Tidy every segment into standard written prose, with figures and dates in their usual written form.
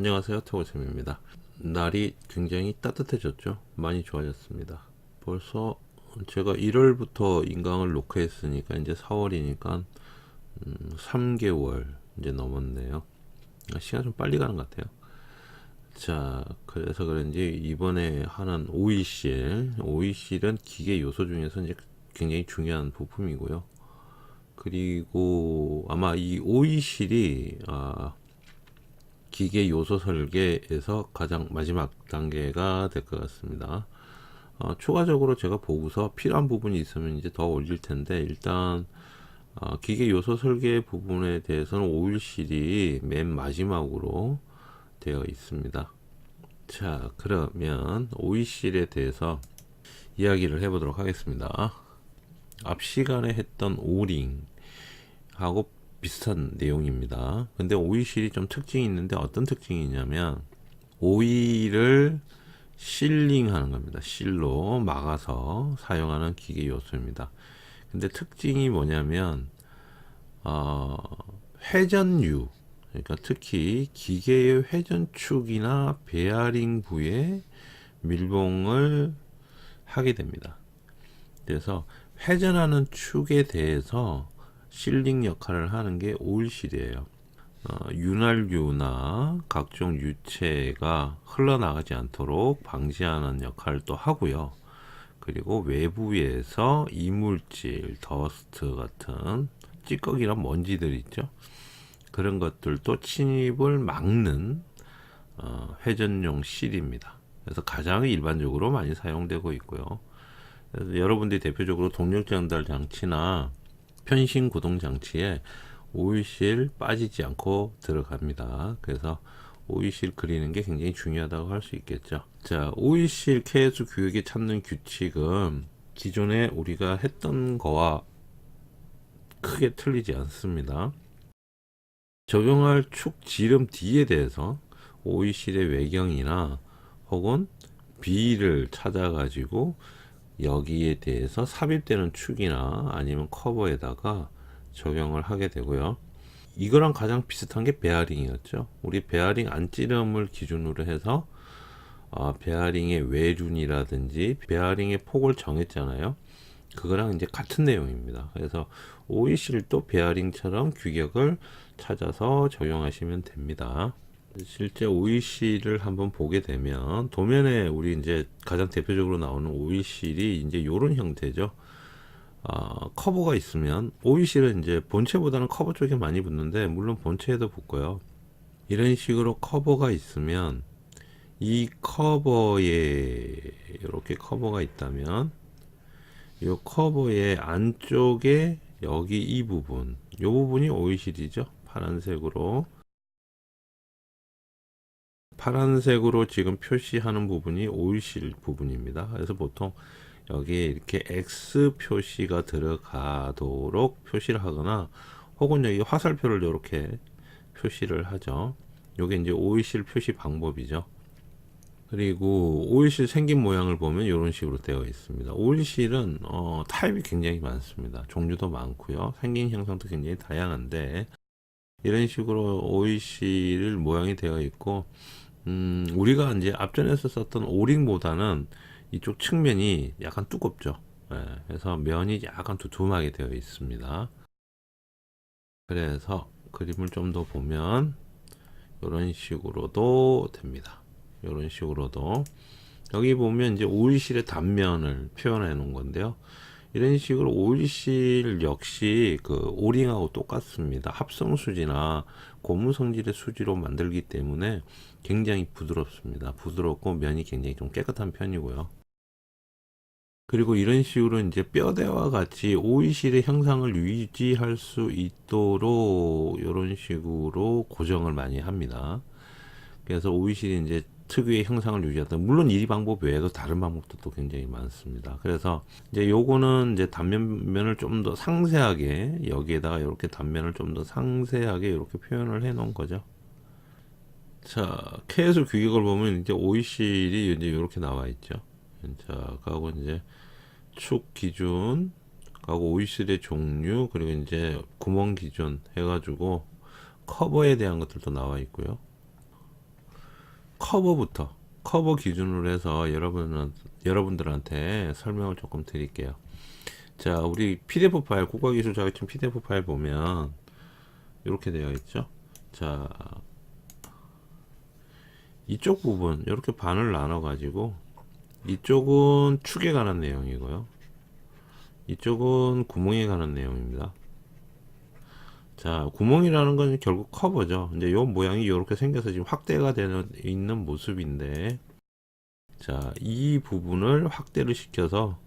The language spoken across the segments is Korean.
안녕하세요, 태고쌤입니다. 날이 굉장히 따뜻해졌죠. 많이 좋아졌습니다. 벌써 제가 1월부터 인강을 녹화했으니까 이제 4월이니까 3개월 이제 넘었네요. 시간 좀 빨리 가는 것 같아요. 자, 그래서 그런지 이번에 하는 OECL은 기계 요소 중에서 이제 굉장히 중요한 부품이고요. 그리고 아마 이 OECL이 기계 요소 설계에서 가장 마지막 단계가 될 것 같습니다. 추가적으로 제가 보고서 필요한 부분이 있으면 이제 더 올릴 텐데, 일단 기계 요소 설계 부분에 대해서는 오일실이 맨 마지막으로 되어 있습니다. 자, 그러면 오일실에 대해서 이야기를 해보도록 하겠습니다. 앞 시간에 했던 오링하고 비슷한 내용입니다. 근데 오일실이 좀 특징이 있는데, 어떤 특징이 있냐면 오일을 실링하는 겁니다. 실로 막아서 사용하는 기계 요소입니다. 근데 특징이 뭐냐면 회전유, 그러니까 특히 기계의 회전축이나 베어링 부에 밀봉을 하게 됩니다. 그래서 회전하는 축에 대해서 실링 역할을 하는 게 오일실이에요. 윤활유나 각종 유체가 흘러나가지 않도록 방지하는 역할도 하고요. 그리고 외부에서 이물질, 더스트 같은 찌꺼기나 먼지들 있죠. 그런 것들도 침입을 막는 회전용 실입니다. 그래서 가장 일반적으로 많이 사용되고 있고요. 그래서 여러분들이 대표적으로 동력 전달 장치나 편신 구동 장치에 오일실 빠지지 않고 들어갑니다. 그래서 오일실 그리는 게 굉장히 중요하다고 할 수 있겠죠. 자, 오일실 KS 규격에 찾는 규칙은 기존에 우리가 했던 거와 크게 틀리지 않습니다. 적용할 축 지름 D에 대해서 오일실의 외경이나 혹은 B를 찾아가지고 여기에 대해서 삽입되는 축이나 아니면 커버에다가 적용을 하게 되고요. 이거랑 가장 비슷한 게 베어링이었죠. 우리 베어링 안찌름을 기준으로 해서 베어링의 외륜이라든지 베어링의 폭을 정했잖아요. 그거랑 이제 같은 내용입니다. 그래서 OEC도 베어링처럼 규격을 찾아서 적용하시면 됩니다. 실제 OEC를 한번 보게 되면 도면에 우리 이제 가장 대표적으로 나오는 OEC이 이제 이런 형태죠. 커버가 있으면 OEC는 이제 본체보다는 커버 쪽에 많이 붙는데, 물론 본체에도 붙고요. 이런 식으로 커버가 있으면 이 커버에 이렇게 커버가 있다면 이 커버의 안쪽에 여기 이 부분이 OEC죠. 파란색으로 지금 표시하는 부분이 오일실 부분입니다. 그래서 보통 여기에 이렇게 X 표시가 들어가도록 표시를 하거나, 혹은 여기 화살표를 이렇게 표시를 하죠. 요게 이제 오일실 표시 방법이죠. 그리고 오일실 생긴 모양을 보면 이런 식으로 되어 있습니다. 오일실은 타입이 굉장히 많습니다. 종류도 많고요. 생긴 형상도 굉장히 다양한데, 이런 식으로 오일실 모양이 되어 있고, 우리가 이제 앞전에서 썼던 오링보다는 이쪽 측면이 약간 두껍죠. 예, 그래서 면이 약간 두툼하게 되어 있습니다. 그래서 그림을 좀 더 보면 이런 식으로도 됩니다. 이런 식으로도 여기 보면 이제 오일실의 단면을 표현해 놓은 건데요. 이런 식으로 오일실 역시 그 오링하고 똑같습니다. 합성 수지나 고무 성질의 수지로 만들기 때문에 굉장히 부드럽습니다. 부드럽고 면이 굉장히 좀 깨끗한 편이고요. 그리고 이런 식으로 이제 뼈대와 같이 오일실의 형상을 유지할 수 있도록 이런 식으로 고정을 많이 합니다. 그래서 오일실이 이제 특유의 형상을 유지하다. 물론 이 방법 외에도 다른 방법도 굉장히 많습니다. 그래서 이제 요거는 이제 단면을 좀 더 상세하게, 여기에다가 이렇게 단면을 좀 더 상세하게 이렇게 표현을 해 놓은 거죠. 자, KS 규격을 보면 이제 오일실이 이제 이렇게 나와 있죠. 자, 가고 이제 축 기준, 가고 오일실의 종류, 그리고 이제 구멍 기준 해가지고 커버에 대한 것들도 나와 있고요. 커버 기준으로 해서 여러분들한테 설명을 조금 드릴게요. 자, 우리 PDF 파일, 국가기술 자격증 PDF 파일 보면 이렇게 되어 있죠. 자, 이쪽 부분 이렇게 반을 나눠 가지고 이쪽은 축에 관한 내용이고요, 이쪽은 구멍에 관한 내용입니다. 자, 구멍이라는 건 결국 커버죠. 이제 요 모양이 이렇게 생겨서 지금 확대가 되는 있는 모습인데, 자, 이 부분을 확대를 시켜서,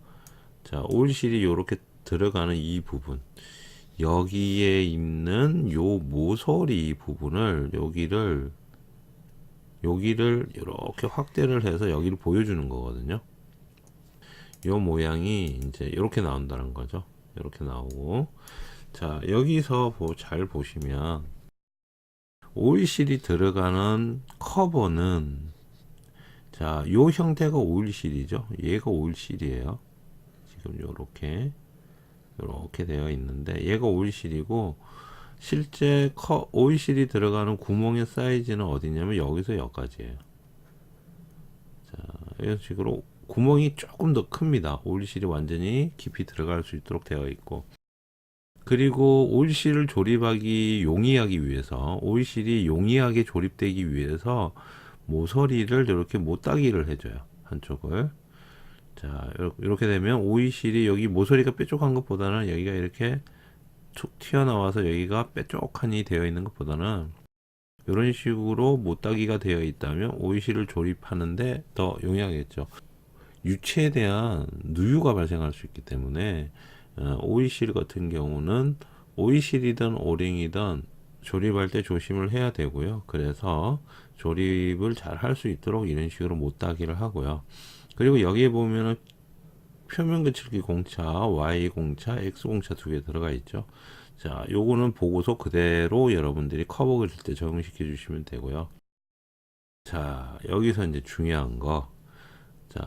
자, 오일실이 이렇게 들어가는 이 부분, 여기에 있는 요 모서리 부분을 여기를 이렇게 확대를 해서 여기를 보여주는 거거든요. 요 모양이 이제 이렇게 나온다는 거죠. 이렇게 나오고, 자, 여기서 잘 보시면 오일실이 들어가는 커버는, 자, 요 형태가 오일실이죠. 얘가 오일실이에요. 지금 요렇게 되어 있는데 얘가 오일실이고, 실제 오일실이 들어가는 구멍의 사이즈는 어디냐면 여기서 여기까지예요. 자, 이런 식으로 구멍이 조금 더 큽니다. 오일실이 완전히 깊이 들어갈 수 있도록 되어 있고, 그리고 오일실을 조립하기 용이하기 위해서, 오일실이 용이하게 조립되기 위해서 모서리를 이렇게 못따기를 해줘요, 한쪽을. 자, 이렇게 되면 오일실이 여기 모서리가 뾰족한 것보다는 여기가 이렇게 툭 튀어나와서 여기가 뾰족하니 되어 있는 것보다는 이런 식으로 못따기가 되어 있다면 오일실을 조립하는데 더 용이하겠죠. 유체에 대한 누유가 발생할 수 있기 때문에 오일실 같은 경우는 오일실이든 오링이든 조립할 때 조심을 해야 되고요. 그래서 조립을 잘 할 수 있도록 이런 식으로 못따기를 하고요. 그리고 여기에 보면은 표면 거칠기 공차, Y 공차, X 공차 두 개 들어가 있죠. 자, 요거는 보고서 그대로 여러분들이 커버 그릴 때 적용시켜 주시면 되고요. 자, 여기서 이제 중요한 거, 자,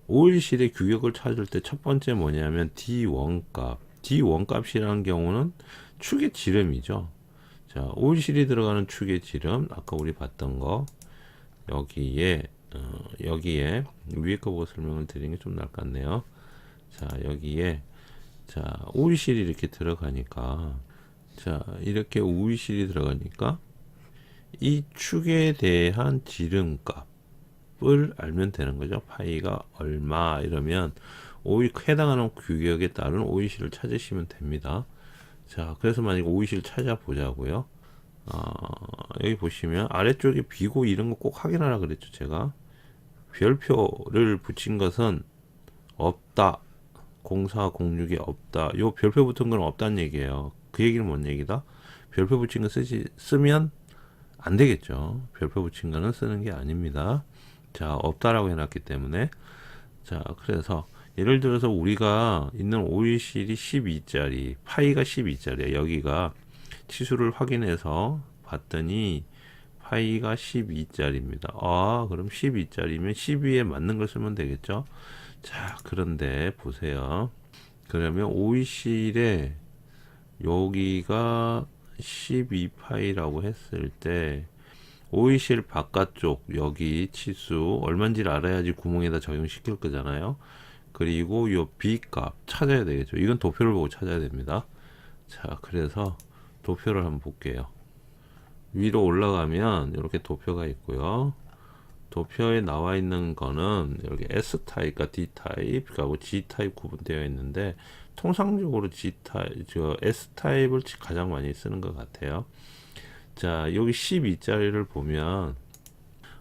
오일실의 규격을 찾을 때 첫 번째 뭐냐면 D1 값. D1 값이라는 경우는 축의 지름이죠. 자, 오일실이 들어가는 축의 지름, 아까 우리 봤던 거, 여기에 위에 거 보고 설명을 드리는 게 좀 나을 것 같네요. 자, 여기에, 자, 오일실이 이렇게 들어가니까, 자, 이렇게 오일실이 들어가니까 이 축에 대한 지름값을 알면 되는 거죠. 파이가 얼마 이러면 해당하는 규격에 따른 오일실을 찾으시면 됩니다. 자, 그래서 만약에 오일실 찾아보자고요. 여기 보시면 아래쪽에 비고 이런 거 꼭 확인하라 그랬죠. 제가 별표를 붙인 것은 없다, 0406이 없다, 요 별표 붙은 건 없다는 얘기예요. 그 얘기는 뭔 얘기다? 별표 붙인 거 쓰면 안 되겠죠. 별표 붙인 거는 쓰는 게 아닙니다. 자, 없다라고 해놨기 때문에, 자, 그래서 예를 들어서 우리가 있는 오일실이 12짜리, 파이가 12짜리야. 여기가 치수를 확인해서 봤더니 파이가 12짜리입니다. 그럼 12짜리면 12에 맞는 걸 쓰면 되겠죠. 자, 그런데 보세요. 그러면 오일실에 여기가 12파이라고 했을 때 오일실 바깥쪽 여기 치수 얼마인지를 알아야지 구멍에다 적용시킬 거잖아요. 그리고 요 B 값 찾아야 되겠죠. 이건 도표를 보고 찾아야 됩니다. 자, 그래서 도표를 한번 볼게요. 위로 올라가면 이렇게 도표가 있고요. 도표에 나와 있는 거는 여기 S 타입과 D 타입, 그리고 G 타입 구분되어 있는데 통상적으로 S 타입을 가장 많이 쓰는 것 같아요. 자, 여기 12짜리를 보면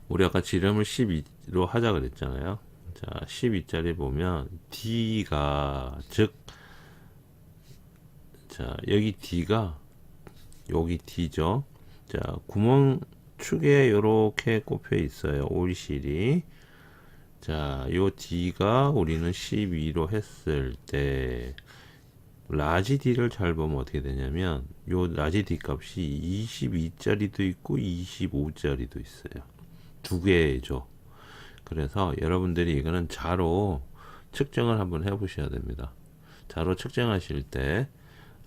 우리 아까 지름을 12로 하자 그랬잖아요. 자, 12짜리 보면 D가 자, 여기 D가 여기 D죠. 자, 구멍 축에 이렇게 꼽혀 있어요. 오일실이. 자, 요 D가 우리는 12로 했을 때 라지 D를 잘 보면 어떻게 되냐면 요 라지 D 값이 22짜리도 있고 25짜리도 있어요. 두 개죠. 그래서 여러분들이 이거는 자로 측정을 한번 해 보셔야 됩니다. 자로 측정하실 때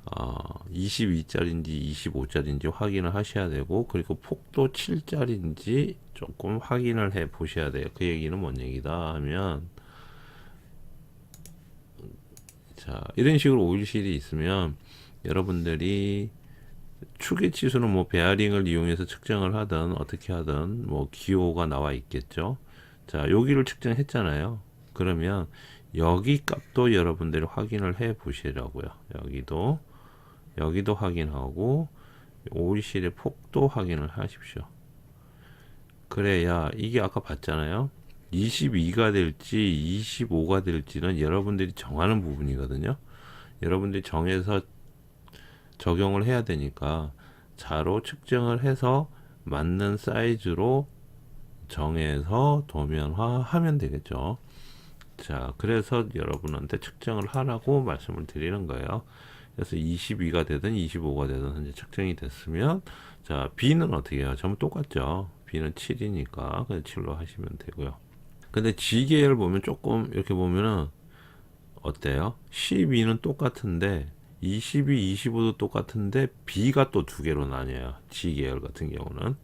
22짜리인지 25짜리인지 확인을 하셔야 되고, 그리고 폭도 7짜리인지 조금 확인을 해 보셔야 돼요. 그 얘기는 뭔 얘기다 하면, 자, 이런 식으로 오일실이 있으면 여러분들이 축의 치수는 뭐 베어링을 이용해서 측정을 하든 어떻게 하든 뭐 기호가 나와 있겠죠. 자, 여기를 측정했잖아요. 그러면 여기 값도 여러분들이 확인을 해 보시라고요. 여기도 확인하고 오일실의 폭도 확인을 하십시오. 그래야 이게 아까 봤잖아요. 22가 될지 25가 될지는 여러분들이 정하는 부분이거든요. 여러분들이 정해서 적용을 해야 되니까 자로 측정을 해서 맞는 사이즈로 정해서 도면화 하면 되겠죠. 자, 그래서 여러분한테 측정을 하라고 말씀을 드리는 거예요. 그래서 22가 되든 25가 되든 현재 측정이 됐으면, 자, B는 어떻게 해요? 전부 똑같죠. B는 7이니까 그냥 7로 하시면 되고요. 근데 G계열 보면 조금 이렇게 보면은 어때요? 12는 똑같은데 22, 25도 똑같은데 B가 또 두 개로 나뉘어요. G계열 같은 경우는.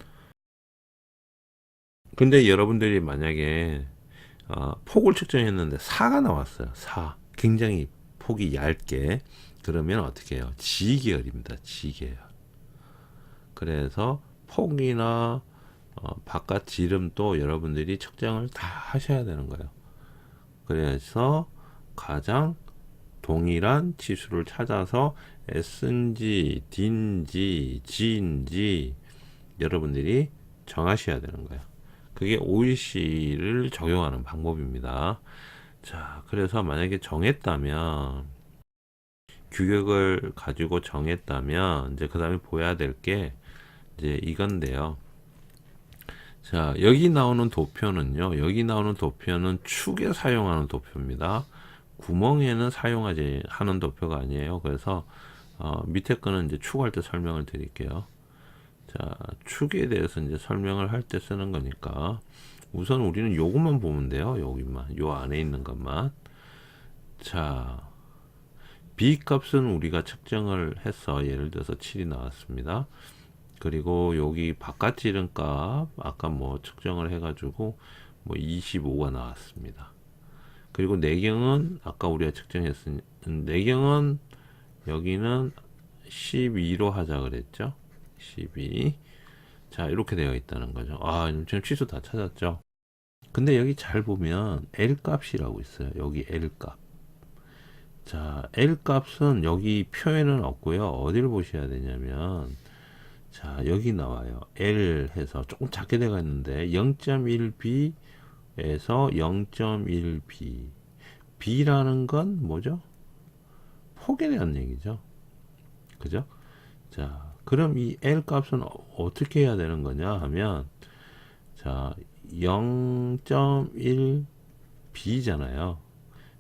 근데 여러분들이 만약에 폭을 측정했는데 4가 나왔어요. 4. 굉장히 폭이 얇게. 그러면 어떻게 해요? G계열입니다. G계열. 그래서 폭이나 바깥 지름도 여러분들이 측정을 다 하셔야 되는 거예요. 그래서 가장 동일한 치수를 찾아서 S인지 D인지 G인지 여러분들이 정하셔야 되는 거예요. 그게 OEC를 적용하는 방법입니다. 자, 그래서 만약에 정했다면, 규격을 가지고 정했다면, 이제 그 다음에 보여야 될 게, 이제 이건데요. 자, 여기 나오는 도표는요, 여기 나오는 도표는 축에 사용하는 도표입니다. 구멍에는 사용하지 하는 도표가 아니에요. 그래서, 밑에 거는 이제 축할 때 설명을 드릴게요. 자, 축에 대해서 이제 설명을 할 때 쓰는 거니까 우선 우리는 요것만 보면 돼요. 여기만, 요 안에 있는 것만. 자, B 값은 우리가 측정을 해서 예를 들어서 7이 나왔습니다. 그리고 여기 바깥 지름값 아까 뭐 측정을 해가지고 뭐 25가 나왔습니다. 그리고 내경은 아까 우리가 측정했으니 내경은 여기는 12로 하자 그랬죠. 12. 자, 이렇게 되어 있다는 거죠. 아, 지금 취소 다 찾았죠. 근데 여기 잘 보면 L 값이라고 있어요. 여기 L 값. 자, L 값은 여기 표에는 없고요. 어디를 보셔야 되냐면, 자, 여기 나와요. L 해서 조금 작게 되어 있는데 0.1b에서 0.1b. b라는 건 뭐죠? 폭에 대한 얘기죠. 그죠? 자, 그럼 이 L 값은 어떻게 해야 되는 거냐 하면, 자, 0.1b잖아요.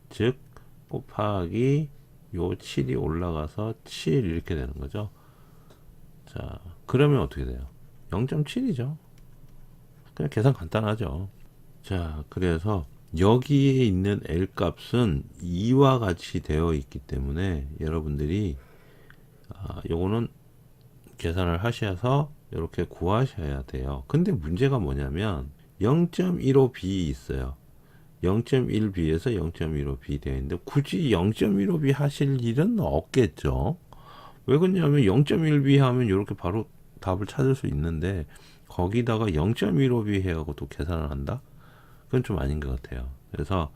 즉, 곱하기 요 7이 올라가서 7 이렇게 되는 거죠. 자, 그러면 어떻게 돼요? 0.7이죠. 그냥 계산 간단하죠. 자, 그래서 여기에 있는 L 값은 2와 같이 되어 있기 때문에 여러분들이 요거는 계산을 하셔서 이렇게 구하셔야 돼요. 근데 문제가 뭐냐면 0.15b 있어요. 0.1b에서 0.15b 되어 있는데 굳이 0.15b 하실 일은 없겠죠. 왜 그러냐면 0.1b 하면 이렇게 바로 답을 찾을 수 있는데 거기다가 0.15b 해가지고 또 계산을 한다? 그건 좀 아닌 것 같아요. 그래서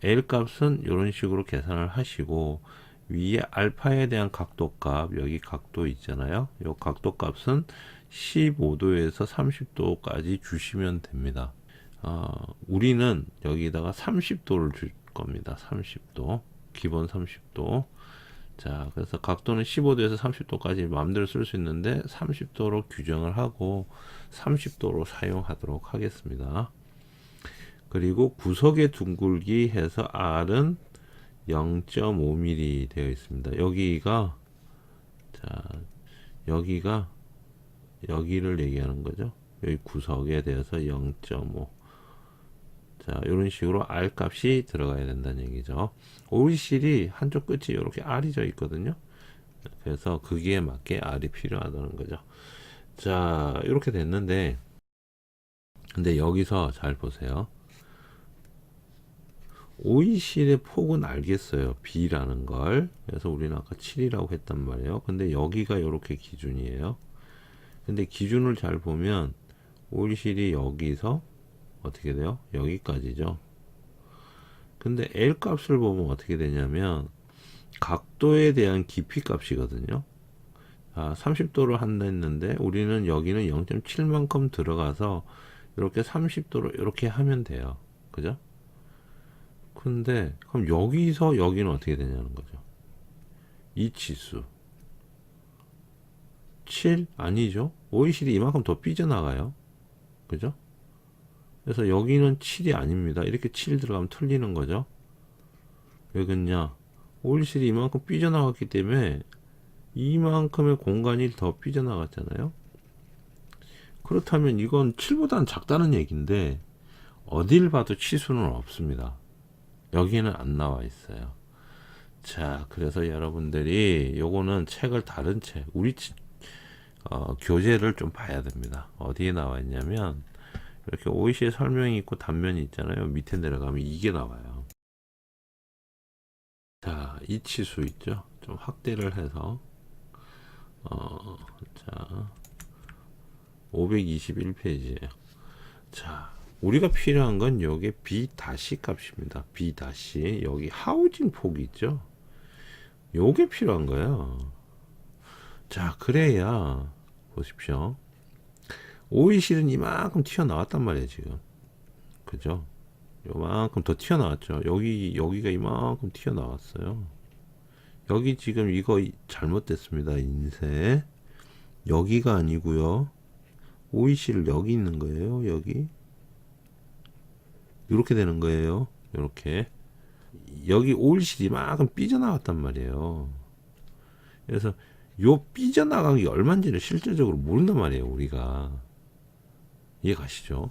L 값은 이런 식으로 계산을 하시고 위에 알파에 대한 각도 값, 여기 각도 있잖아요. 이 각도 값은 15도에서 30도까지 주시면 됩니다. 우리는 여기다가 30도를 줄 겁니다. 30도. 기본 30도. 자, 그래서 각도는 15도에서 30도까지 마음대로 쓸 수 있는데 30도로 규정을 하고 30도로 사용하도록 하겠습니다. 그리고 구석의 둥글기 해서 R은 0.5mm 되어 있습니다. 여기가 여기를 얘기하는 거죠. 여기 구석에 대해서 0.5. 자, 이런 식으로 R 값이 들어가야 된다는 얘기죠. 오일실이 한쪽 끝이 이렇게 R이 져 있거든요. 그래서 거기에 맞게 R이 필요하다는 거죠. 자, 이렇게 됐는데, 근데 여기서 잘 보세요. OEC의 폭은 알겠어요. B라는 걸. 그래서 우리는 아까 7이라고 했단 말이에요. 근데 여기가 이렇게 기준이에요. 근데 기준을 잘 보면 OEC이 여기서 어떻게 돼요? 여기까지죠. 근데 L 값을 보면 어떻게 되냐면 각도에 대한 깊이 값이거든요. 30도를 한다 했는데 우리는 여기는 0.7만큼 들어가서 이렇게 30도로 이렇게 하면 돼요. 그죠? 근데 그럼 여기서 여기는 어떻게 되냐는 거죠. 이 치수 7 아니죠? OECD 이만큼 더 삐져나가요. 그죠? 그래서 여기는 7이 아닙니다. 이렇게 7 들어가면 틀리는 거죠. 왜 그러냐? OECD 이만큼 삐져나갔기 때문에 이만큼의 공간이 더 삐져나갔잖아요. 그렇다면 이건 7보다는 작다는 얘기인데 어딜 봐도 치수는 없습니다. 여기에는 안 나와 있어요. 자, 그래서 여러분들이 요거는 책을 다른 책, 우리 교재를 좀 봐야 됩니다. 어디에 나와 있냐면 이렇게 OECD 설명이 있고 단면이 있잖아요. 밑에 내려가면 이게 나와요. 자, 이 치수 있죠? 좀 확대를 해서 자 521페이지에요. 자, 우리가 필요한 건 여기 B 다시 값입니다. B 다시 여기 하우징 폭이 있죠? 요게 필요한 거예요. 자, 그래야 보십시오. OEC는 이만큼 튀어나왔단 말이에요, 지금. 그죠? 요만큼 더 튀어나왔죠. 여기가 이만큼 튀어나왔어요. 여기 지금 이거 잘못됐습니다. 인쇄. 여기가 아니고요. OEC를 여기 있는 거예요. 여기. 이렇게 되는 거예요. 이렇게. 여기 OECD 이만큼 삐져나왔단 말이에요. 그래서 요 삐져나간 게 얼마인지를 실질적으로 모른단 말이에요. 우리가. 이해 가시죠?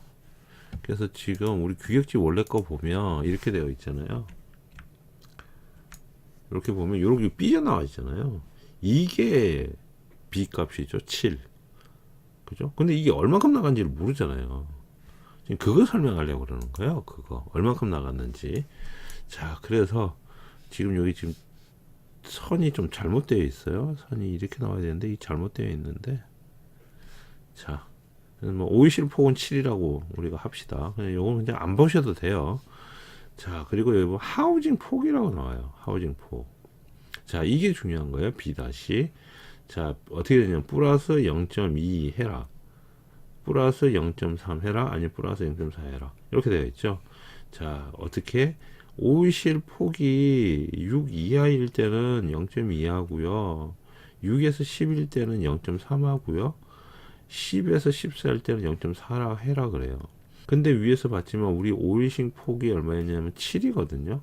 그래서 지금 우리 규격지 원래 거 보면 이렇게 되어 있잖아요. 이렇게 보면 이렇게 삐져나와 있잖아요. 이게 B 값이죠. 7. 그죠? 근데 이게 얼만큼 나간지를 모르잖아요. 지금 그거 설명하려고 그러는 거예요. 그거. 얼만큼 나갔는지. 자, 그래서 지금 여기 지금 선이 좀 잘못되어 있어요. 선이 이렇게 나와야 되는데 이 잘못되어 있는데. 자, 뭐 OECD 폭은 7이라고 우리가 합시다. 그냥 요건 그냥 안 보셔도 돼요. 자, 그리고 여기 보면 하우징 폭이라고 나와요. 하우징 폭. 자, 이게 중요한 거예요. B 다시. 자, 어떻게 되냐면 플러스 0.2 해라. 플러스 0.3 해라. 아니 플러스 0.4 해라. 이렇게 되어 있죠. 자, 어떻게 OECD 폭이 6 이하일 때는 0.2 하고요. 6에서 10일 때는 0.3 하고요. 10에서 14일 때는 0.4라 해라 그래요. 근데 위에서 봤지만 우리 OECD 폭이 얼마였냐면 7이거든요.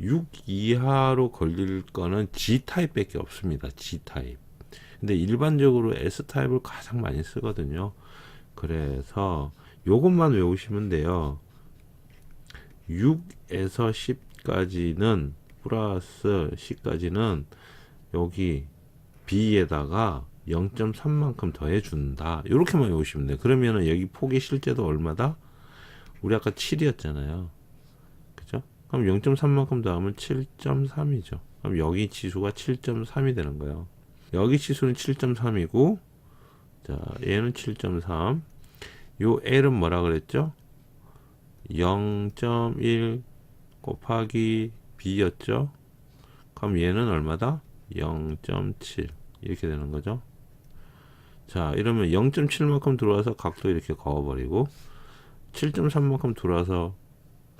6 이하로 걸릴 거는 G타입 밖에 없습니다. G타입. 근데 일반적으로 S타입을 가장 많이 쓰거든요. 그래서 요것만 외우시면 돼요. 6에서 10까지는 플러스 10까지는 여기 B에다가 0.3만큼 더해준다. 이렇게만 외우시면 돼요. 그러면은 여기 폭이 실제도 얼마다? 우리 아까 7이었잖아요. 그죠? 그럼 0.3만큼 더하면 7.3이죠. 그럼 여기 지수가 7.3이 되는 거예요. 여기 지수는 7.3이고, 자, 얘는 7.3. 요 L은 뭐라 그랬죠? 0.1 곱하기 B였죠? 그럼 얘는 얼마다? 0.7. 이렇게 되는 거죠. 자, 이러면 0.7만큼 들어와서 각도 이렇게 그어버리고 7.3만큼 들어와서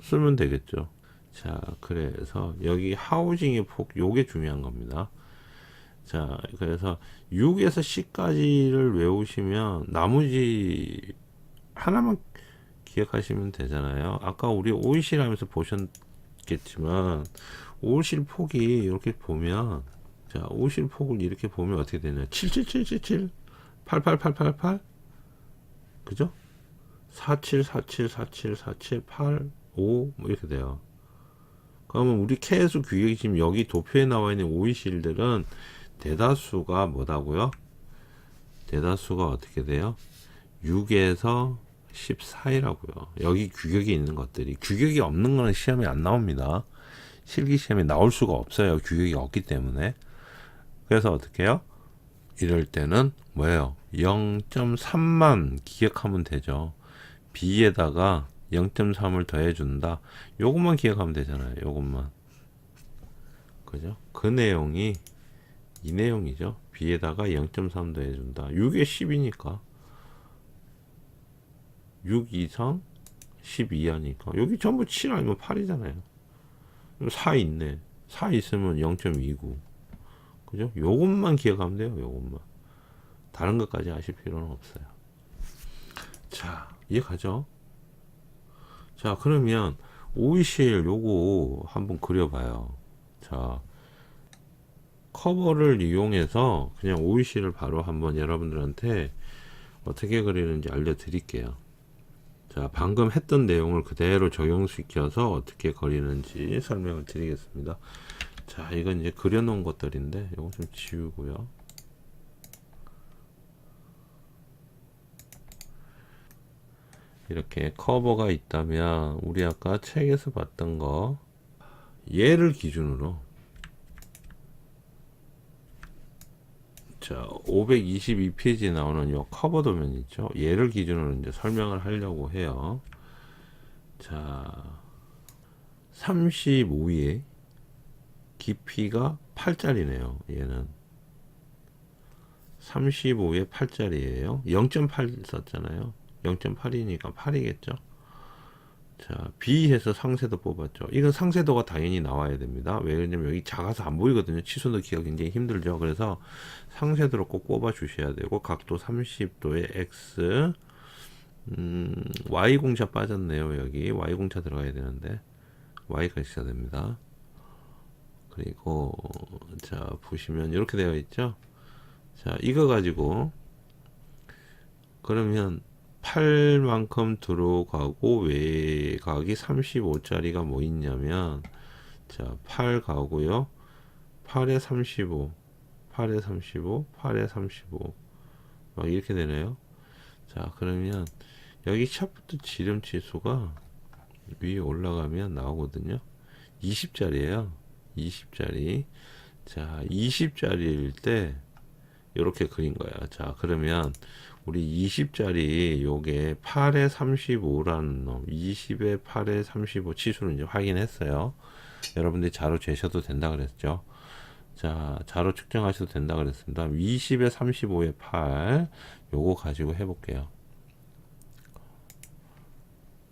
쓰면 되겠죠. 자, 그래서 여기 하우징의 폭, 요게 중요한 겁니다. 자, 그래서 6에서 10까지를 외우시면 나머지 하나만 기억하시면 되잖아요. 아까 우리 OECD 하면서 보셨겠지만 OECD 폭이 이렇게 보면, 자, OECD 폭을 이렇게 보면 어떻게 되냐? 77777 88888 그죠? 47474747 5 뭐 이렇게 돼요. 그러면 우리 K수 규격이 지금 여기 도표에 나와 있는 OEC들은 대다수가 뭐다고요? 대다수가 어떻게 돼요? 6에서 14이라고요. 여기 규격이 있는 것들이, 규격이 없는 거는 시험에 안 나옵니다. 실기 시험에 나올 수가 없어요. 규격이 없기 때문에. 그래서 어떻게 해요? 이럴 때는 뭐예요? 0.3만 기억하면 되죠. B에다가 0.3을 더해준다. 요것만 기억하면 되잖아요. 요것만. 그죠? 그 내용이 이 내용이죠. B에다가 0.3 더해준다. 6에 10이니까 6 이상 10 이하니까 여기 전부 7 아니면 8이잖아요. 4 있네. 4 있으면 0.29. 그죠? 요것만 기억하면 돼요. 요것만. 다른 것까지 아실 필요는 없어요. 자, 이해가죠? 자, 그러면 오이실 요거 한번 그려봐요. 자, 커버를 이용해서 그냥 오이실을 바로 한번 여러분들한테 어떻게 그리는지 알려드릴게요. 자, 방금 했던 내용을 그대로 적용시켜서 어떻게 그리는지 설명을 드리겠습니다. 자, 이건 이제 그려놓은 것들인데 이거 좀 지우고요. 이렇게 커버가 있다면 우리 아까 책에서 봤던 거 얘를 기준으로 자 522페이지에 나오는 요 커버 도면 있죠. 얘를 기준으로 이제 설명을 하려고 해요. 자 35에 깊이가 8짜리네요. 얘는 35에 8짜리예요. 0.8 썼잖아요. 0.8이니까 8이겠죠. 자, B해서 상세도 뽑았죠. 이건 상세도가 당연히 나와야 됩니다. 왜냐면 여기 작아서 안 보이거든요. 치수 넣기가 굉장히 힘들죠. 그래서 상세도로 꼭 뽑아 주셔야 되고, 각도 30도에 X, Y 공차 빠졌네요. 여기 Y 공차 들어가야 되는데 Y가 있어야 됩니다. 그리고 자 보시면 이렇게 되어 있죠. 자, 이거 가지고 그러면 8만큼 들어가고 외곽이 35짜리가 뭐 있냐면 자, 8 가고요. 8에 35, 8에 35, 8에 35 막 이렇게 되네요. 자, 그러면 여기 샤프트 지름 치수가 위에 올라가면 나오거든요. 20짜리예요. 20짜리. 자, 20짜리일 때 이렇게 그린 거야. 자, 그러면 우리 20짜리 요게 8에 35라는 놈, 20에 8에 35 치수를 이제 확인했어요. 여러분들이 자로 재셔도 된다 그랬죠. 자, 자로 측정하셔도 된다 그랬습니다. 20에 35에 8 요거 가지고 해볼게요.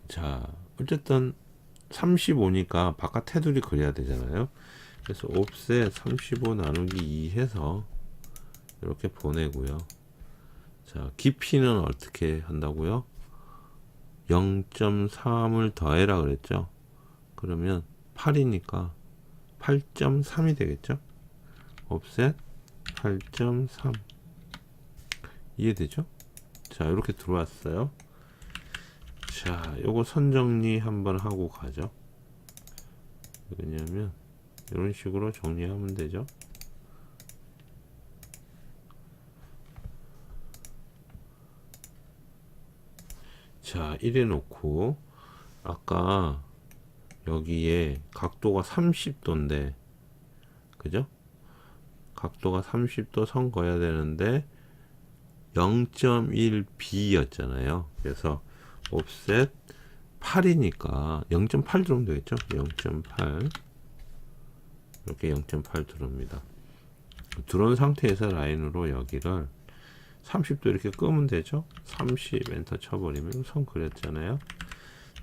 자, 어쨌든 35니까 바깥 테두리 그려야 되잖아요. 그래서 옵셋 35 나누기 2 해서 이렇게 보내고요. 자, 깊이는 어떻게 한다고요? 0.3을 더해라 그랬죠. 그러면 8이니까 8.3이 되겠죠. 옵셋 8.3 이해되죠? 자, 이렇게 들어왔어요. 자, 요거 선정리 한번 하고 가죠. 왜냐면 이런 식으로 정리하면 되죠. 자, 이래 놓고 아까 여기에 각도가 30도인데 그죠? 각도가 30도 선 그어야 되는데 0.1b 였잖아요. 그래서 옵셋 8이니까 0.8 들어오면 되겠죠? 0.8 이렇게 0.8 들어옵니다. 들어온 상태에서 라인으로 여기를 30도 이렇게 끄면 되죠. 30 엔터 쳐버리면 선 그렸잖아요.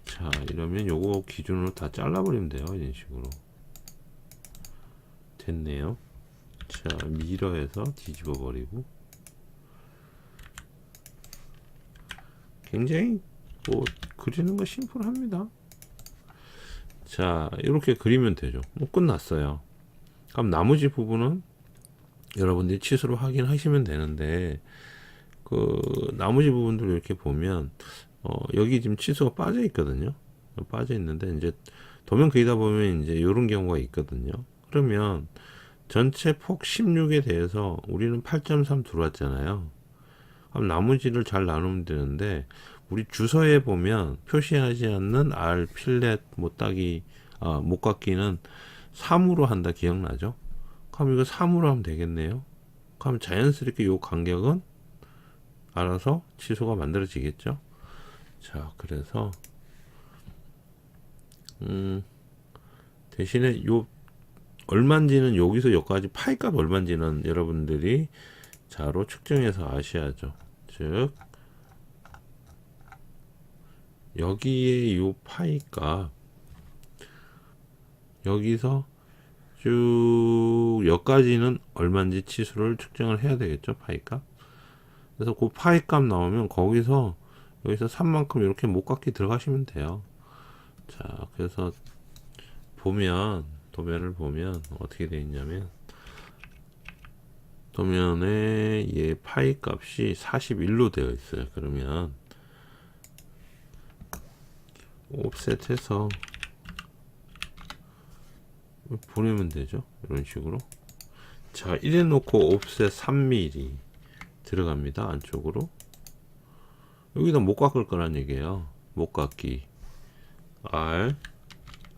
자, 이러면 요거 기준으로 다 잘라버리면 돼요. 이런 식으로 됐네요. 자, 미러에서 뒤집어 버리고 굉장히 뭐 그리는 거 심플합니다. 자, 이렇게 그리면 되죠. 뭐 끝났어요. 그럼 나머지 부분은 여러분들이 치수로 확인하시면 되는데 그 나머지 부분들 이렇게 보면 여기 지금 치수가 빠져 있거든요. 빠져 있는데 이제 도면 그리다 보면 이제 이런 경우가 있거든요. 그러면 전체 폭 16에 대해서 우리는 8.3 들어왔잖아요. 그럼 나머지를 잘 나누면 되는데, 우리 주서에 보면 표시하지 않는 R 필렛 못따기 못깎기는 3으로 한다 기억나죠? 그럼 이거 3으로 하면 되겠네요. 그럼 자연스럽게 이 간격은 알아서 치수가 만들어지겠죠. 자, 그래서 대신에 요 얼마인지는 여기서 여기까지 파이값 얼마인지는 여러분들이 자로 측정해서 아셔야죠. 즉 여기에 요 파이값 여기서 쭉 여기까지는 얼마인지 치수를 측정을 해야 되겠죠. 파이값. 그래서 그 파이값 나오면 거기서 여기서 3만큼 이렇게 못깎기 들어가시면 돼요. 자, 그래서 보면 도면을 보면 어떻게 되어 있냐면 도면에 얘 파이 값이 41로 되어 있어요. 그러면 옵셋해서 보내면 되죠. 이런 식으로. 자, 이래 놓고 옵셋 3mm 들어갑니다. 안쪽으로. 여기다 못 깎을 거란 얘기예요. 못 깎기 R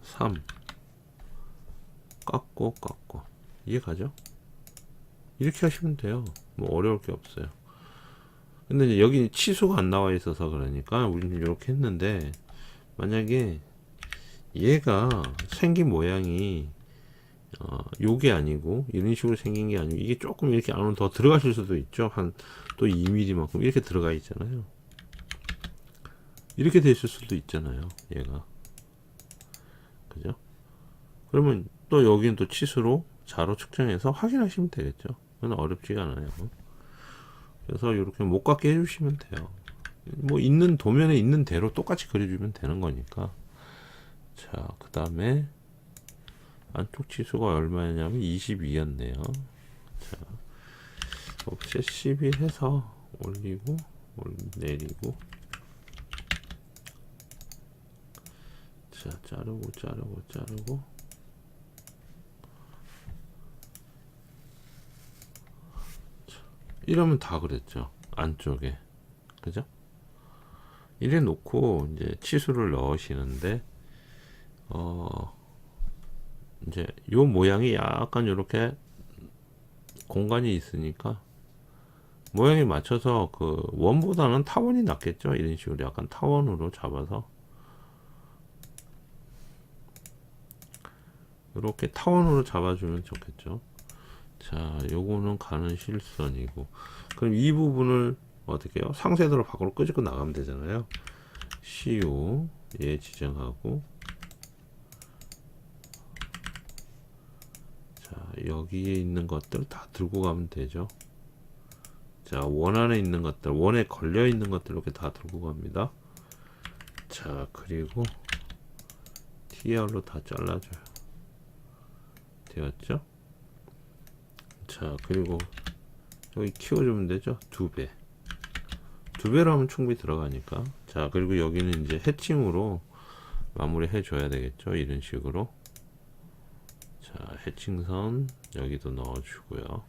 3 깎고 이해가죠? 이렇게 하시면 돼요. 뭐 어려울 게 없어요. 근데 이제 여기 치수가 안 나와 있어서 그러니까 우리는 이렇게 했는데, 만약에 얘가 생긴 모양이 요게 아니고 이런 식으로 생긴 게 아니고 이게 조금 이렇게 안으로 더 들어가실 수도 있죠. 한 또 2mm 만큼 이렇게 들어가 있잖아요. 이렇게 되실 수도 있잖아요. 얘가. 그죠? 그러면 또 여기는 또 치수로 자로 측정해서 확인하시면 되겠죠. 그건 어렵지가 않아요. 그래서 이렇게 못 갖게 해주시면 돼요. 뭐 있는 도면에 있는 대로 똑같이 그려주면 되는 거니까. 자, 그 다음에 안쪽 치수가 얼마냐면 22였네요. 자, 옵셋 12 해서 올리고 내리고, 자, 자르고 이러면 다 그랬죠. 안쪽에. 그죠? 이래 놓고 이제 치수를 넣으시는데 이제 요 모양이 약간 이렇게 공간이 있으니까 모양에 맞춰서 그 원보다는 타원이 낫겠죠. 이런 식으로 약간 타원으로 잡아서 이렇게 타원으로 잡아주면 좋겠죠. 자, 요거는 가는 실선이고, 그럼 이 부분을 어떻게 해요? 상세도로 밖으로 끄집고 나가면 되잖아요. CU 얘 지정하고, 자, 여기에 있는 것들 다 들고 가면 되죠. 자, 원 안에 있는 것들, 원에 걸려 있는 것들 이렇게 다 들고 갑니다. 자, 그리고 TR로 다 잘라줘요. 되었죠? 자, 그리고 여기 키워주면 되죠. 2배. 2배로 하면 충분히 들어가니까. 자, 그리고 여기는 이제 해칭으로 마무리 해줘야 되겠죠. 이런 식으로. 자, 해칭선 여기도 넣어주고요.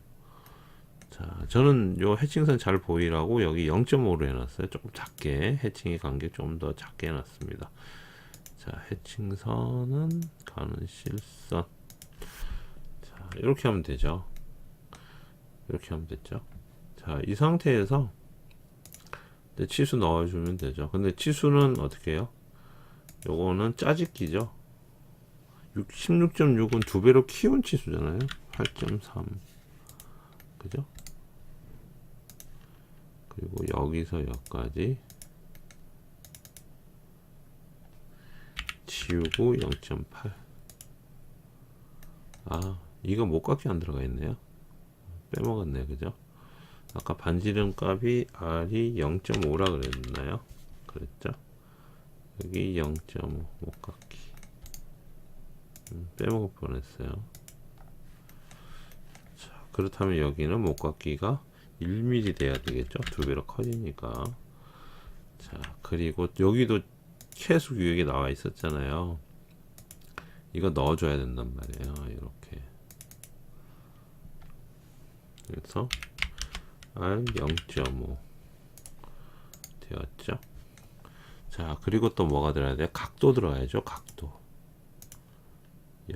자, 저는 요 해칭선 잘 보이라고 여기 0.5로 해놨어요. 조금 작게, 해칭의 간격 좀 더 작게 해놨습니다. 자, 해칭선은 가는 실선. 자, 이렇게 하면 되죠. 이렇게 하면 됐죠. 자, 이 상태에서 이제 치수 넣어주면 되죠. 근데 치수는 어떻게 해요? 요거는 짜집기죠. 16.6은 2배로 키운 치수잖아요. 8.3. 그죠? 그리고 여기서 여기까지 지우고 0.8. 아, 이거 못깎기 안 들어가 있네요. 빼먹었네. 그죠? 아까 반지름 값이 R이 0.5라 그랬나요? 그랬죠? 여기 0.5 못깎기. 빼먹을 뻔했어요. 자, 그렇다면 여기는 못깎기가 1mm 돼야 되겠죠? 2배로 커지니까. 자, 그리고 여기도 최소 규격이 나와 있었잖아요. 이거 넣어줘야 된단 말이에요. 이렇게. 그래서 R 0.5 되었죠. 자, 그리고 또 뭐가 들어야 돼? 각도 들어가야죠. 각도.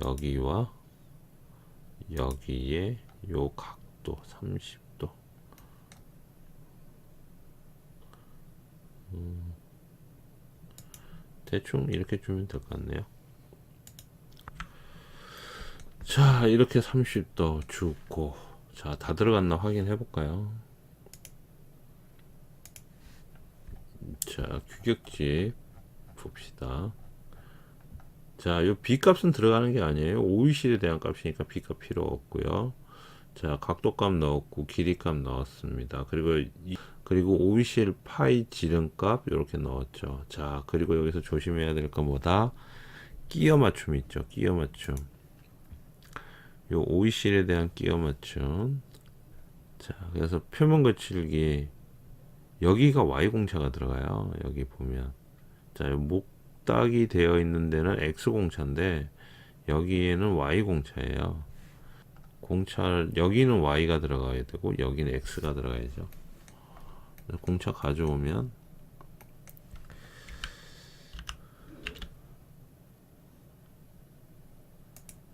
여기와 여기에 요 각도 30도. 대충 이렇게 주면 될 것 같네요. 자, 이렇게 30도 주고, 자, 다 들어갔나 확인해 볼까요? 자, 규격집 봅시다. 자, 요 B값은 들어가는 게 아니에요. OEC에 대한 값이니까 B값 필요 없고요. 자, 각도값 넣었고 길이값 넣었습니다. 그리고 OECL 파이 지름값 이렇게 넣었죠. 자, 그리고 여기서 조심해야 될 건 뭐다? 끼어 맞춤 있죠. 끼어 맞춤. 요 OECL에 대한 끼어 맞춤. 자, 그래서 표면 거칠기 여기가 Y 공차가 들어가요. 여기 보면 자, 목딱이 되어 있는 데는 X 공차인데 여기에는 Y 공차예요. 여기는 Y가 들어가야 되고 여기는 X가 들어가야죠. 공차 가져오면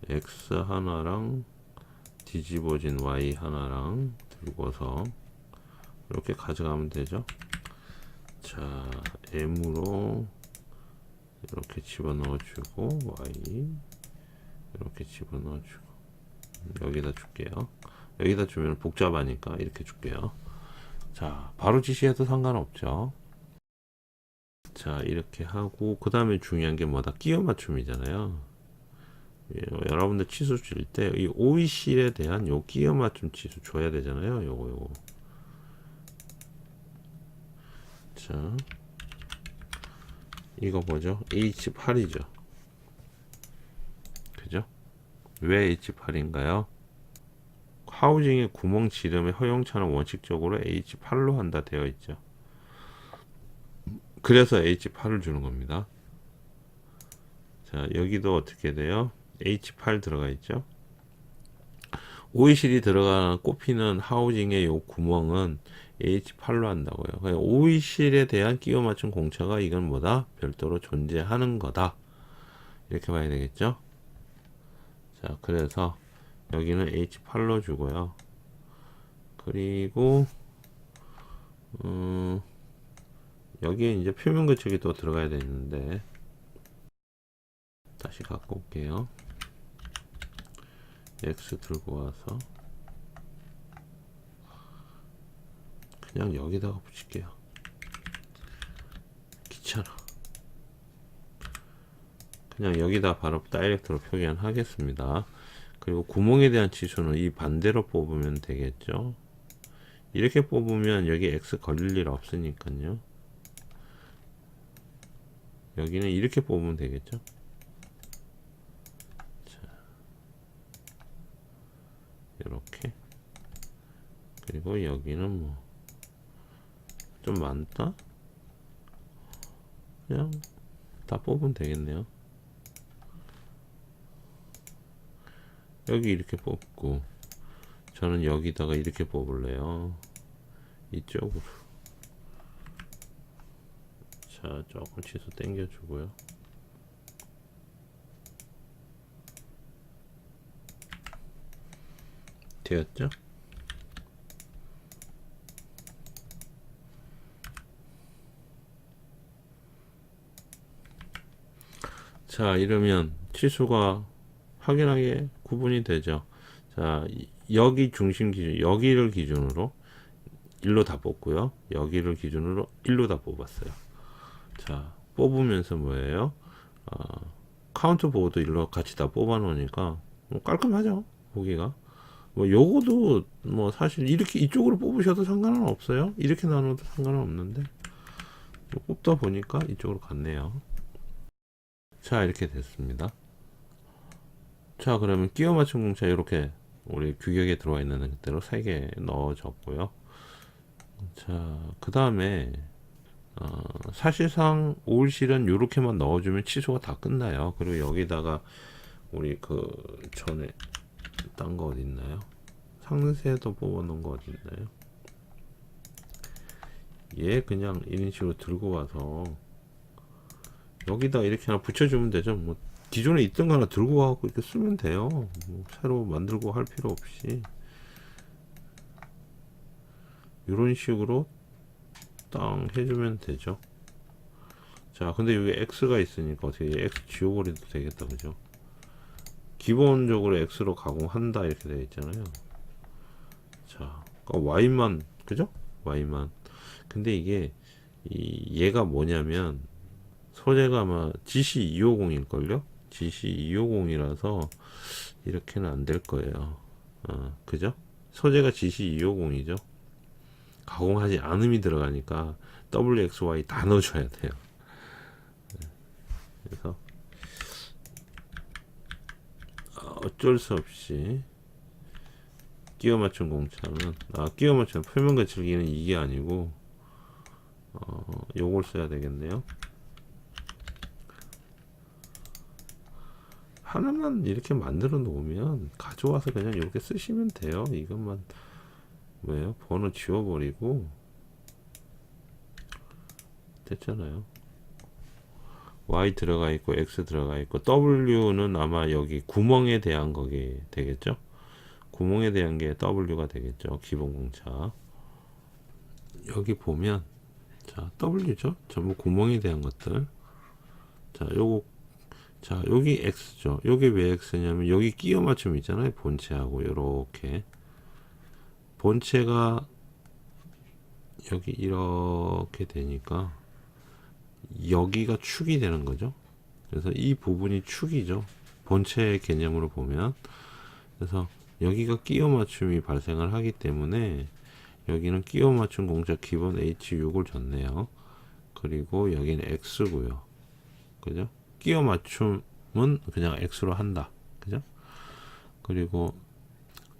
X 하나랑 뒤집어진 Y 하나랑 들고서 이렇게 가져가면 되죠. 자, M으로 이렇게 집어넣어 주고 Y 이렇게 집어넣어 주고 여기다 줄게요. 여기다 주면 복잡하니까 이렇게 줄게요. 자, 바로 지시해도 상관없죠. 자, 이렇게 하고 그 다음에 중요한 게 뭐다? 끼워 맞춤이잖아요. 예, 여러분들 치수 줄 때 이 OEC에 대한 요 끼워 맞춤 치수 줘야 되잖아요. 요거 자, 이거 뭐죠? H8이죠. 그죠? 왜 H8인가요? 하우징의 구멍 지름의 허용차는 원칙적으로 H8로 한다 되어 있죠. 그래서 H8을 주는 겁니다. 자, 여기도 어떻게 돼요? H8 들어가 있죠. OECD 들어가는 꼽히는 하우징의 요 구멍은 H8로 한다고요. 그러니까 OECD에 대한 끼워 맞춘 공차가 이건 뭐다? 별도로 존재하는 거다. 이렇게 봐야 되겠죠. 자, 그래서 여기는 H8로 주고요. 그리고 여기에 이제 표면 거치기 또 들어가야 되는데 다시 갖고 올게요. X 들고 와서 그냥 여기다가 붙일게요. 귀찮아. 그냥 여기다 바로 다이렉트로 표기하겠습니다. 그리고 구멍에 대한 치수는 이 반대로 뽑으면 되겠죠. 이렇게 뽑으면 여기 X 걸릴 일 없으니까요. 여기는 이렇게 뽑으면 되겠죠. 자, 이렇게. 그리고 여기는 뭐 좀 많다. 그냥 다 뽑으면 되겠네요. 여기 이렇게 뽑고 저는 여기다가 이렇게 뽑을래요. 이쪽으로. 자, 조금 치수 당겨 주고요. 되었죠? 자, 이러면 치수가 확연하게 구분이 되죠. 자, 여기 중심 기준, 여기를 기준으로 1로 다 뽑고요. 여기를 기준으로 1로 다 뽑았어요. 자, 뽑으면서 뭐예요? 카운트 보고도 1로 같이 다 뽑아 놓으니까 뭐 깔끔하죠. 보기가. 뭐 요거도 뭐 사실 이렇게 이쪽으로 뽑으셔도 상관은 없어요. 이렇게 나눠도 상관은 없는데 뭐 뽑다 보니까 이쪽으로 갔네요. 자, 이렇게 됐습니다. 자, 그러면 끼워 맞춤 공차 이렇게 우리 규격에 들어와 있는 그대로 3개 넣어줬고요. 자, 그 다음에 사실상 올실은 이렇게만 넣어주면 치수가 다 끝나요. 그리고 여기다가 우리 그 전에 딴 거 어디 있나요? 상세도 뽑아놓은 거 어딨나요? 얘 그냥 이런 식으로 들고 와서 여기다 이렇게 하나 붙여주면 되죠. 뭐 기존에 있던 거 하나 들고 와서 이렇게 쓰면 돼요. 뭐 새로 만들고 할 필요 없이 이런 식으로 땅 해주면 되죠. 자, 근데 여기 X가 있으니까 어떻게 X 지워버려도 되겠다, 그죠? 기본적으로 X로 가공한다 이렇게 되어 있잖아요. 자, 그러니까 Y만, 그죠? Y만. 근데 이게 얘가 뭐냐면 소재가 아마 GC250일걸요? GC250이라서 이렇게는 안 될 거예요. 그죠? 소재가 GC250이죠. 가공하지 않음이 들어가니까 WXY 다 넣어줘야 돼요. 그래서 어쩔 수 없이 끼워 맞춘 공차는 끼워 맞춘 표면 거칠기는 이게 아니고 요걸 써야 되겠네요. 하나만 이렇게 만들어 놓으면 가져와서 그냥 이렇게 쓰시면 돼요. 이것만 뭐예요? 번호 지워버리고 됐잖아요. Y 들어가 있고 X 들어가 있고 W는 아마 여기 구멍에 대한 거게 되겠죠. 구멍에 대한 게 W가 되겠죠. 기본 공차. 여기 보면 자 W죠. 전부 구멍에 대한 것들. 자 요거 자 여기 X죠. 여기 왜 X냐면 여기 끼워 맞춤 있잖아요. 본체하고 요렇게 본체가 여기 이렇게 되니까 여기가 축이 되는 거죠. 그래서 이 부분이 축이죠. 본체의 개념으로 보면. 그래서 여기가 끼워 맞춤이 발생을 하기 때문에 여기는 끼워 맞춤 공차 기본 H6을 줬네요. 그리고 여기는 X고요. 그죠? 끼워 맞춤은 그냥 X로 한다. 그죠? 그리고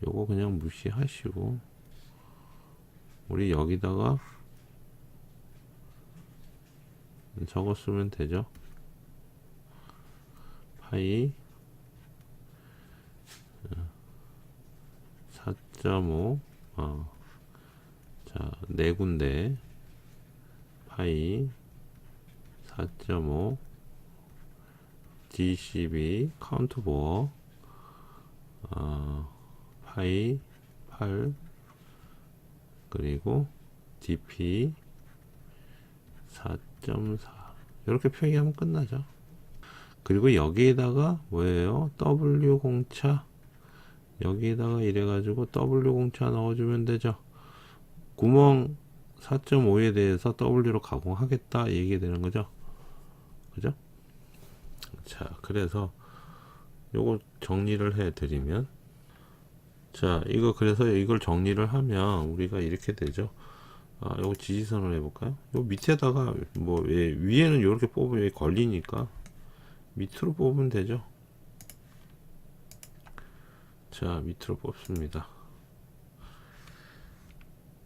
요거 그냥 무시하시고 우리 여기다가 저거 쓰면 되죠. 파이 4.5 자, 네 군데 파이 4.5 G12 카운트 보어 파이 8 그리고 DP 4.4 이렇게 표기하면 끝나죠. 그리고 여기에다가 뭐예요? W 공차 여기에다가 이래가지고 W 공차 넣어주면 되죠. 구멍 4.5에 대해서 W로 가공하겠다 얘기되는 거죠. 그죠? 자, 그래서 요거 정리를 해 드리면 자, 이거 그래서 이걸 정리를 하면 우리가 이렇게 되죠. 요거 지지선을 해볼까요? 요 밑에다가 뭐 위에는 이렇게 뽑으면 여기 걸리니까 밑으로 뽑으면 되죠. 자, 밑으로 뽑습니다.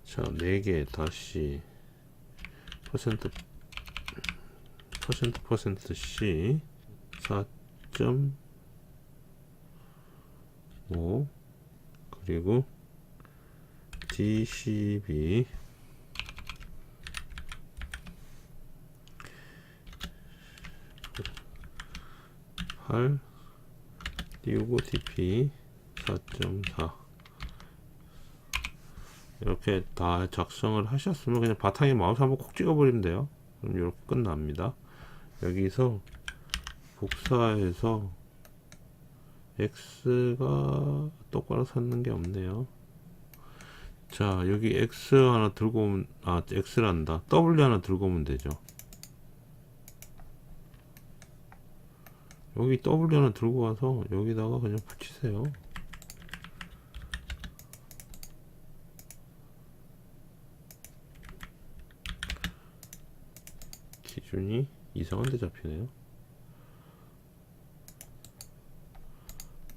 자, 4개 다시 퍼센트 C 4.5 그리고 D12 8 띄우고 DP 4.4 이렇게 다 작성을 하셨으면 그냥 바탕에 마우스 한번 콕 찍어버리면 돼요. 그럼 이렇게 끝납니다. 여기서 복사해서 X가 똑바로 섰는 게 없네요. 자, 여기 X 하나 들고 오면 X란다. W 하나 들고 오면 되죠. 여기 W 하나 들고 와서 여기다가 그냥 붙이세요. 기준이 이상한 데 잡히네요.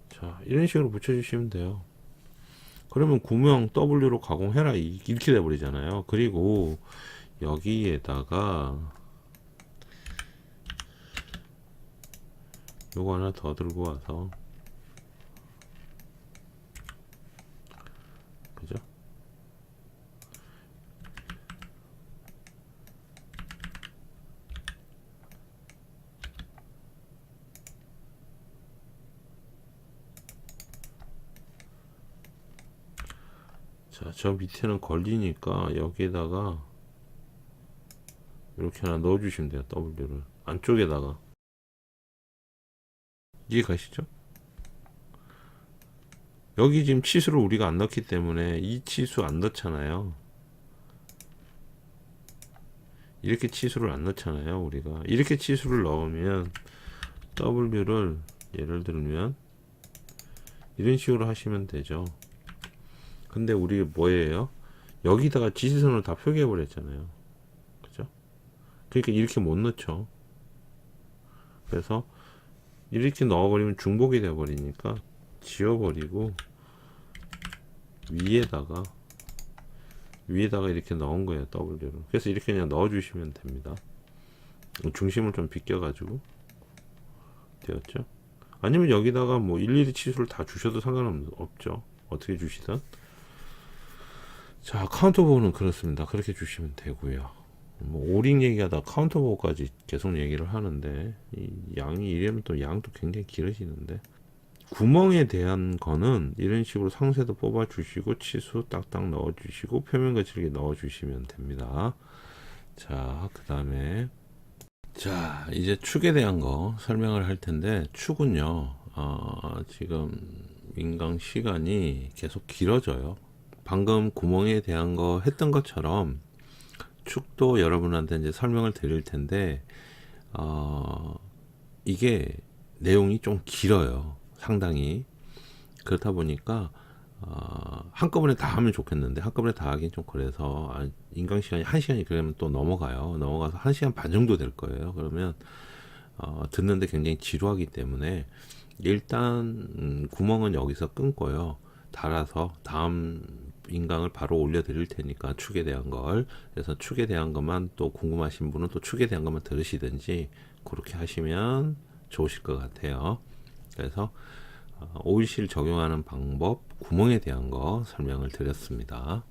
자, 이런 식으로 붙여주시면 돼요. 그러면 구명 W로 가공해라 이렇게 돼버리잖아요. 그리고 여기에다가 요거 하나 더 들고 와서 자, 저 밑에는 걸리니까 여기에다가 이렇게 하나 넣어 주시면 돼요. W를 안쪽에다가. 이해 가시죠? 여기 지금 치수를 우리가 안 넣기 때문에 이 치수 안 넣잖아요. 이렇게 치수를 안 넣잖아요. 우리가 이렇게 치수를 넣으면 W를 예를 들면 이런 식으로 하시면 되죠. 근데 우리 뭐예요? 여기다가 지시선을 다 표기해 버렸잖아요. 그죠? 그러니까 이렇게 못 넣죠. 그래서 이렇게 넣어버리면 중복이 되어 버리니까 지워버리고 위에다가 이렇게 넣은 거예요. W를. 그래서 이렇게 그냥 넣어 주시면 됩니다. 중심을 좀 비껴 가지고 되었죠. 아니면 여기다가 뭐 일일이 치수를 다 주셔도 상관없죠. 어떻게 주시든. 자, 카운터보우는 그렇습니다. 그렇게 주시면 되고요. 뭐 오링 얘기하다 카운터보우까지 계속 얘기를 하는데 이 양이 이러면 또 양도 굉장히 길어지는데, 구멍에 대한 거는 이런 식으로 상세도 뽑아 주시고 치수 딱딱 넣어 주시고 표면 거칠게 넣어 주시면 됩니다. 자, 그 다음에 자, 이제 축에 대한 거 설명을 할 텐데, 축은요 지금 인강 시간이 계속 길어져요. 방금 구멍에 대한 거 했던 것처럼 축도 여러분한테 이제 설명을 드릴 텐데, 이게 내용이 좀 길어요. 상당히. 그렇다 보니까 한꺼번에 다 하면 좋겠는데 한꺼번에 다 하긴 좀 그래서 인강 시간이 1시간이 그러면 또 넘어가서 1시간 반 정도 될 거예요. 그러면 듣는데 굉장히 지루하기 때문에 일단 구멍은 여기서 끊고요. 달아서 다음 인강을 바로 올려드릴 테니까 축에 대한 걸, 그래서 축에 대한 것만 또 궁금하신 분은 또 축에 대한 것만 들으시든지 그렇게 하시면 좋으실 것 같아요. 그래서 오일실 적용하는 방법, 구멍에 대한 거 설명을 드렸습니다.